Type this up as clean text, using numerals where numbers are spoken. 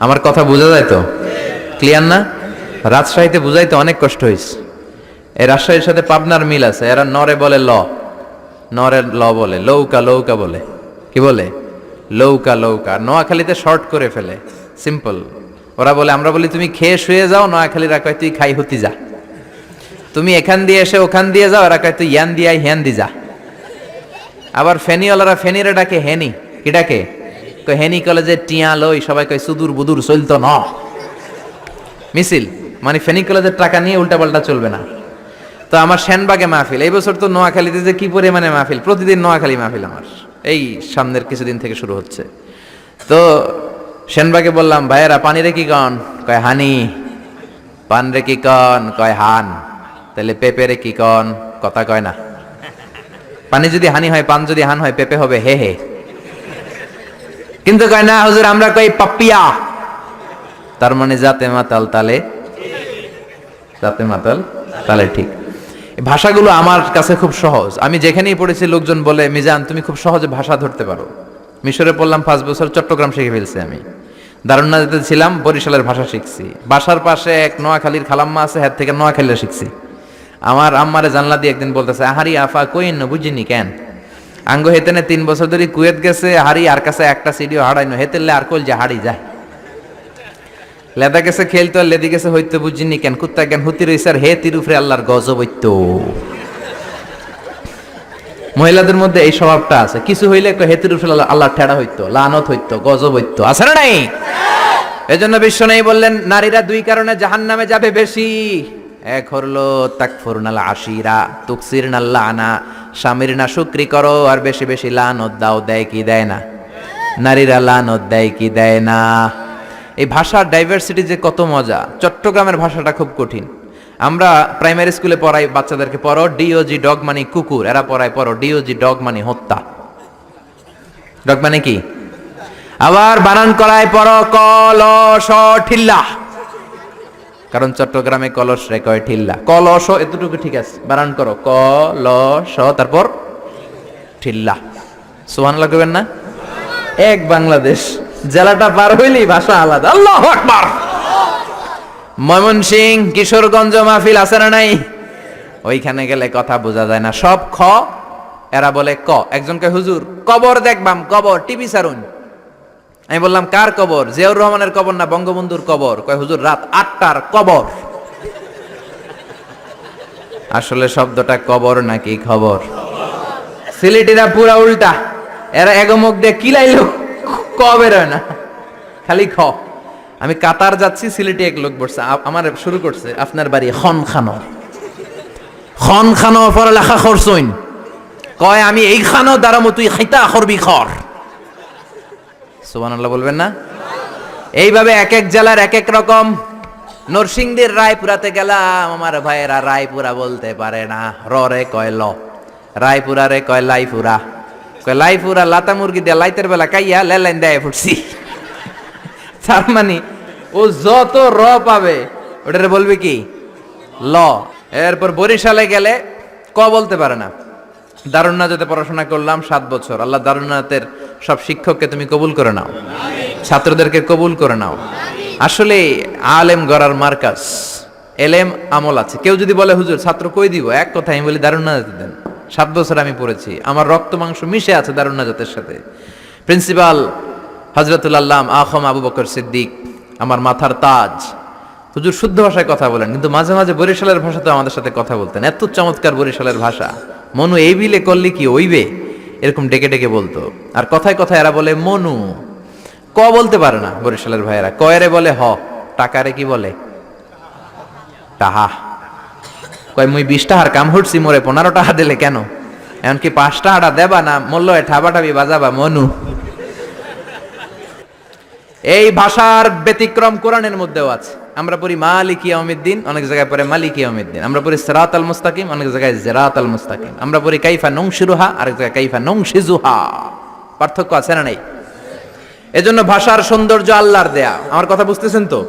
আমার কথা বোঝা যায় তো? ক্লিয়ার না? রাজশাহীতে বুঝাইতে অনেক কষ্ট হয়েছে। এই রাজশাহীর সাথে পাবনার মিল আছে। এরা নরে বলে ল, নরের ল বলে, লৌকা লৌকা বলে। কি বলে? লৌকা লৌকা। নোয়াখালীতে শর্ট করে ফেলে, সিম্পল। ওরা বলে, আমরা বলি তুমি খেয়ে শুয়ে যাও, নোয়াখালীরা কয় তুই খাই হতি যা। তুমি এখান দিয়ে এসে ওখান দিয়ে যাও, এরা কয় তুই ইয়ান দিয়ে হ্যান দি যা। আবার ফেনিওয়ালারা ফেনিরে ডাকে হেনি। কি ডাকে? কয় হেনি কলেজে টিয়া লই, সবাই কয় সুদূর বুদুর চলতো ন মিছিল। মানে ফেনী কলেজের টাকা নিয়ে উল্টাপাল্টা চলবে না। তো আমার সেনবাগে মাহফিল, এই বছর তো নোয়াখালীতে যে কি পরিমাণে মাহফিল, প্রতিদিন নোয়াখালী মাহফিল আমার এই সামনের কিছুদিন থেকে শুরু হচ্ছে। তো সেনবাগে বললাম, ভাইয়েরা পানি রে কি কন? কয় হানি। পান রে কি কন? কয় হান। তাহলে পেঁপে রে কি কন? কথা কয় না। পানি যদি হানি হয়, পান যদি হান হয়, পেঁপে হবে হে হে। কিন্তু কয় না হুজুর, আমরা কই পাপ্পিয়া। তার মানে যাতে মাতাল তালে, যাতে মাতাল তালে ঠিক। ভাষাগুলো আমার কাছে খুব সহজ। আমি যেখানেই পড়েছি লোকজন বলে, মিজান তুমি খুব সহজে ভাষা ধরতে পারো। মিশরে পড়লাম 5 বছর, চট্টগ্রাম শিখে ফেলছি আমি। দারুন্নাতে ছিলাম, বরিশালের ভাষা শিখছি। বাসার পাশে এক নোয়াখালীর খালাম্মা আছে, হাত থেকে নোয়াখালীরা শিখছি। আমার আম্মারে জানলা দিয়ে একদিন বলতেছে, আহারি আফা কইন বুঝিনি কেন আঙ্গ হেতেনে 3 বছর ধরে কুয়েত গেছে, হারি আর কাছে একটা সিডিও হারাইনো, হেতেলে আর কল যে হারি যায়। লেদা গেছে খেলতো, আর লেদি গেছে হইতো বুঝিনি কেন, কুত্তা জ্ঞান হুতি রইছে আর হে তিরুফরে আল্লাহর গজব হইতো। মহিলাদের মধ্যে এই স্বভাবটা আছে, কিছু হইলে হে তিরুফরে আল্লাহ ঠেড়া হইতো, লানত হইতো, গজব হইতো, আছে না নাই? এজন্য বিশ্ব নেই বললেন, নারীরা 2 কারণে জাহান্নামে যাবে বেশি। এক হলো তাকফুরনাল আশিরা, তুকসিরনাল লানা, স্বামীর না শুকরি করো আর বেশি বেশি লানত দাও। দেয় কি দেয় না? নারীরা লানত দেয় কি দেয় না? এই ভাষার ডাইভার্সিটি যে কত মজা। চট্টগ্রামের ভাষাটা খুব কঠিন। আমরা প্রাইমারি স্কুলে পড়াই বাচ্চাদেরকে, পড়ো ডিওজি ডগ মানে কুকুর, এরা পড়ায় পড়ো ডিওজি ডগ মানে হত্যা। ডগ মানে কি? আবার বানান করায় পড়ো কলস ঠিল্লা, কারণ চট্টগ্রামে কলস রে কয় ঠিল্লা। কলস এতটুকু ঠিক আছে, বানান করো কলস, তারপর ঠিল্লা। সুবহানাল্লাহ কইবেন না? এক বাংলাদেশ, জেলাটা পার হইলেই ভাষা আলাদা। আল্লাহু আকবার। ময়মনসিংহ, কিশোরগঞ্জ মাহফিল আছে না নাই? ওইখানে গেলে কথা বোঝা যায় না, সব খ, এরা বলে ক। একজন কয় হুজুর কবর দেখবাম, কবর টিভি সারুন। আমি বললাম কার কবর? জিয়াউর রহমানের কবর না বঙ্গবন্ধুর কবর? কয় হুজুর রাত 8টার কবর। আসলে শব্দটা কবর নাকি খবর? সিলেটিরা পুরা উল্টা, এরা এগমুখ দিয়ে কিলাইলো ক বের হয় না, খালি খ। আমি কাতার যাচ্ছি, সিলেটি এক লোক বসছে, আমার শুরু করছে, আপনার বাড়ি খন খানো, খন খানো পড়ালেখা করছইন? কয় আমি এই খানো দাঁড়ামো, তুই খাইতা করবি খর। সুবহানাল্লাহ বলবেন না? এইভাবে এক এক জেলার এক এক রকম। নরসিংদীর রায়পুরাতে গেলাম, আমার ভাইয়েরা রায়পুরা বলতে পারে না, রে কয় ল, রায়পুরা রে কয় লাইপুরা, কয় লাইপুরা লাতা মুরগি দিয়ে লাইতের বেলা কাইয়া লেলাইন দেয় ফুটছি। তার মানে ও যত র পাবে ওটারে বলবে কি ল। এরপর বরিশালে গেলে ক বলতে পারে না। দারুন্নাতে পড়াশোনা করলাম 7 বছর। আল্লাহ দারুন্নাতের সব শিক্ষককে তুমি কবুল করে নাও, ছাত্রদেরকে কবুল করে নাও। আসলে আলেম গড়ার মার্কাজ, এলেম আমল আছে। কেউ যদি বলে হুজুর ছাত্র কই দিব, এক কথা আমি বলি দারুন্নাতে দেন। 7 বছর আমি পড়েছি, আমার রক্ত মাংস মিশে আছে দারুন্নাতের সাথে। প্রিন্সিপাল হযরতুল আল্লাম আখম আবু বকর সিদ্দিক আমার মাথার তাজ। হুজুর শুদ্ধ ভাষায় কথা বলেন, কিন্তু মাঝে মাঝে বরিশালের ভাষাতে আমাদের সাথে কথা বলতেন। এত চমৎকার বরিশালের ভাষা, মনু এই বিলে করলি কি ওইবে, এরকম ডেকে ডেকে বলতো। আর কথায় কথায় এরা বলে মনু, ক বলতে পারে না বরিশালের ভাইয়েরা। কয়রে বলে হ, টাকারে কি বলে টাহা। কয় মুই 20 টাকার কাম হচ্ছি, মোরে 15 টাকা দিলে কেন? এমনকি 5 টাকাটা দেবা না, মূল্য ঠাবাটাবি বাজাবা মনু। এই ভাষার ব্যতিক্রম কোরআনের মধ্যেও আছে। আমরা পড়ি মালিকি ইয়াউমিদ্দিন, অনেক জায়গায় পড়ে মালিকি ইয়াউমিদ্দিন। আমরা পড়ি সিরাতাল মুস্তাকিম, অনেক জায়গায় জিরাতাল মুস্তাকিম। আমরা পড়ি কাইফা নুনশিরুহা, আরেক জায়গায় কাইফা নুনশিজুহা। পার্থক্য আছে না নাই? এজন্য ভাষার সৌন্দর্য আল্লাহর দেয়া। আমার কথা বুঝতেছেন তো?